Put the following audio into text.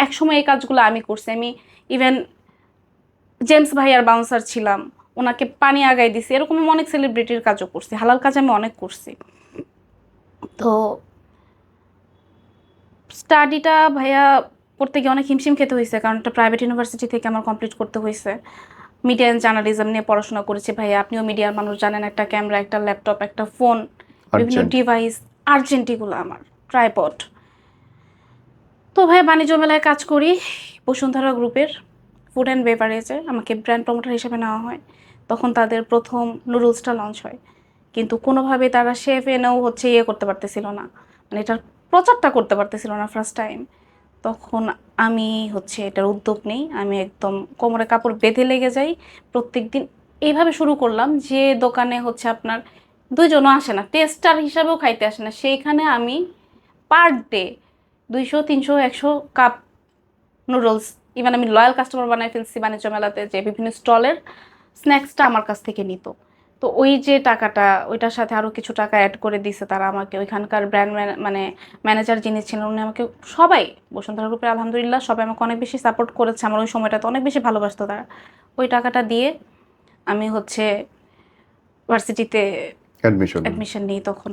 একসময় এই কাজগুলো আমি করছি। আমি ইভেন জেমস ভাইয়ার বাউন্সার ছিলাম, ওনাকে পানি আগাই দিছি, এরকম আমি অনেক সেলিব্রিটির কাজও করছি, হালাল কাজ আমি অনেক করছি। তো স্টাডিটা ভাইয়া করতে গিয়ে অনেক হিমশিম খেতে হয়েছে, কারণ একটা প্রাইভেট ইউনিভার্সিটি থেকে আমার কমপ্লিট করতে হয়েছে। মিডিয়া অ্যান্ড জার্নালিজম নিয়ে পড়াশোনা করেছি ভাইয়া, আপনিও মিডিয়ার মানুষ জানেন, একটা ক্যামেরা, একটা ল্যাপটপ, একটা ফোন, বিভিন্ন আর্জেন্ট। ডিভাইস, আর্জেন্ট এগুলো আমার, ট্রাইপড। তো ভাইয়া বাণিজ্য মেলায় কাজ করি, বসুন্ধরা গ্রুপের ফুড অ্যান্ড বেভারেজে আমাকে ব্র্যান্ড প্রমোটার হিসেবে নেওয়া হয়। তখন তাদের প্রথম নুডলসটা লঞ্চ হয়, কিন্তু কোনোভাবে তারা শেফ এনেও হচ্ছে ইয়ে করতে পারতেছিল না, মানে এটার প্রচারটা করতে পারতেছিল না ফার্স্ট টাইম। তখন আমি হচ্ছে এটার উদ্যোগ নেই, আমি একদম কোমরে কাপড় বেঁধে লেগে যাই প্রত্যেক দিন। এইভাবে শুরু করলাম যে দোকানে হচ্ছে আপনার দুইজনও আসে না, টেস্টার হিসাবেও খাইতে আসে না, সেইখানে আমি per day 200 300 100 cup noodles, even আমি লয়াল কাস্টমার বানাই ফেলছি বাণিজ্য মেলাতে, যে বিভিন্ন স্টলের স্ন্যাক্সটা আমার কাছ থেকে নিত। তো ওই যে টাকাটা, ওইটার সাথে আরও কিছু টাকা অ্যাড করে দিছে তারা আমাকে, ওইখানকার ব্র্যান্ড মানে ম্যানেজার যিনি ছিলেন উনি আমাকে, সবাই বসুন্ধরা গ্রুপে আলহামদুলিল্লাহ সবাই আমাকে অনেক বেশি সাপোর্ট করেছে, আমার ওই সময়টাতে অনেক বেশি ভালোবাসতো তারা। ওই টাকাটা দিয়ে আমি হচ্ছে ভার্সিটিতে অ্যাডমিশন। অ্যাডমিশন নিই তখন।